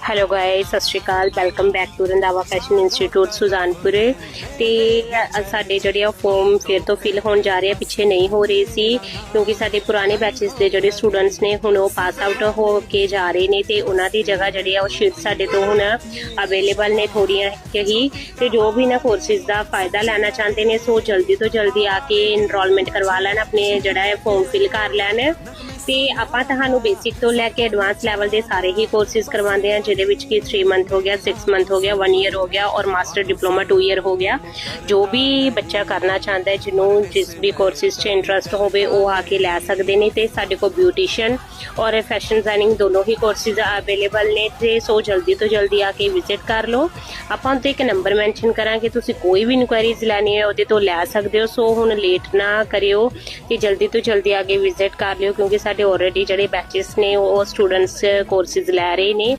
Hello guys, ਸਤਿ ਸ਼੍ਰੀ ਅਕਾਲ। Welcome back to Randhawa fashion institute Sujanpur. ਤੇ ਸਾਡੇ ਜਿਹੜੇ ਆ ਫੋਰਮ ਫਿਰ ਤੋਂ ਫਿਲ ਹੋਣ ਜਾ ਰਹੇ ਆ, ਪਿੱਛੇ ਨਹੀਂ ਹੋ ਰਹੇ ਸੀ ਕਿਉਂਕਿ ਸਾਡੇ ਪੁਰਾਣੇ ਬੈਚਸ ਦੇ ਜਿਹੜੇ ਸਟੂਡੈਂਟਸ ਨੇ ਹੁਣ ਉਹ ਪਾਸ ਆਊਟ ਹੋ ਕੇ ਜਾ ਰਹੇ ਨੇ ਤੇ ਉਹਨਾਂ ਦੀ ਜਗ੍ਹਾ ਜਿਹੜੀ ਆ ਉਹ ਸ਼ੀਟ ਸਾਡੇ ਤੋਂ ਹੁਣ ਅਵੇਲੇਬਲ ਨੇ ਥੋੜ੍ਹੀਆਂ ਹੀ। ਤੇ ਜੋ ਵੀ ਨਾ ਕੋਰਸਿਸ ਦਾ ਫਾਇਦਾ ਲੈਣਾ ਚਾਹੁੰਦੇ ਨੇ ਸੋ ਜਲਦੀ ਤੋਂ ਜਲਦੀ ਆ ਕੇ ਇਨਰੋਲਮੈਂਟ ਕਰਵਾ ਲੈਣ, ਆਪਣੇ ਜਿਹੜਾ ਹੈ ਫੋਰਮ ਫਿਲ ਕਰ ਲੈਣ। ਤੇ ਆਪਾਂ ਤੁਹਾਨੂੰ ਬੇਸਿਕ ਤੋਂ ਲੈ ਕੇ ਐਡਵਾਂਸ ਲੈਵਲ ਦੇ ਸਾਰੇ ਹੀ ਕੋਰਸਿਸ ਕਰਵਾਉਂਦੇ ਹਾਂ, ਜਿਹਦੇ ਵਿੱਚ ਕਿ 3 ਮੰਥ ਹੋ ਗਿਆ, 6 ਮੰਥ ਹੋ ਗਿਆ, 1 ਈਅਰ ਹੋ ਗਿਆ ਔਰ ਮਾਸਟਰ ਡਿਪਲੋਮਾ 2 ਈਅਰ ਹੋ ਗਿਆ। ਜੋ ਵੀ ਬੱਚਾ ਕਰਨਾ ਚਾਹੁੰਦਾ ਹੈ, ਜਿਹਨੂੰ ਜਿਸ ਵੀ ਕੋਰਸਿਸ 'ਚ ਇੰਟਰਸਟ ਹੋਵੇ ਉਹ ਆ ਕੇ ਲੈ ਸਕਦੇ ਨੇ। ਤੇ ਸਾਡੇ ਕੋਲ ਬਿਊਟੀਸ਼ੀਅਨ ਔਰ ਫੈਸ਼ਨ ਡਿਜ਼ਾਈਨਿੰਗ ਦੋਨੋਂ ਹੀ ਕੋਰਸਿਸ ਅਵੇਲੇਬਲ ਨੇ ਤੇ ਸੋ ਜਲਦੀ ਤੋਂ ਜਲਦੀ ਆ ਕੇ ਵਿਜ਼ਿਟ ਕਰ ਲਓ। ਆਪਾਂ ਉੱਤੇ ਇੱਕ ਨੰਬਰ ਮੈਂਸ਼ਨ ਕਰਾਂਗੇ, ਤੁਸੀਂ ਕੋਈ ਵੀ ਇਨਕੁਆਇਰੀਜ਼ ਲੈਣੀ ਹੈ ਉਹਦੇ ਤੋਂ ਲੈ ਸਕਦੇ ਹੋ। ਸੋ ਹੁਣ ਲੇਟ ਨਾ ਕਰਿਓ ਤੇ ਜਲਦੀ ਤੋਂ ਜਲਦੀ ਆ ਕੇ ਵਿਜ਼ਿਟ ਕਰ ਲਿਓ ਕਿਉਂਕਿ ਸਾਡੇ ਆਲਰੇਡੀ ਜਿਹੜੇ ਬੈਚਸ ਨੇ ਉਹ ਸਟੂਡੈਂਟਸ ਕੋਰਸਿਸ ਲੈ ਰਹੇ ਨੇ।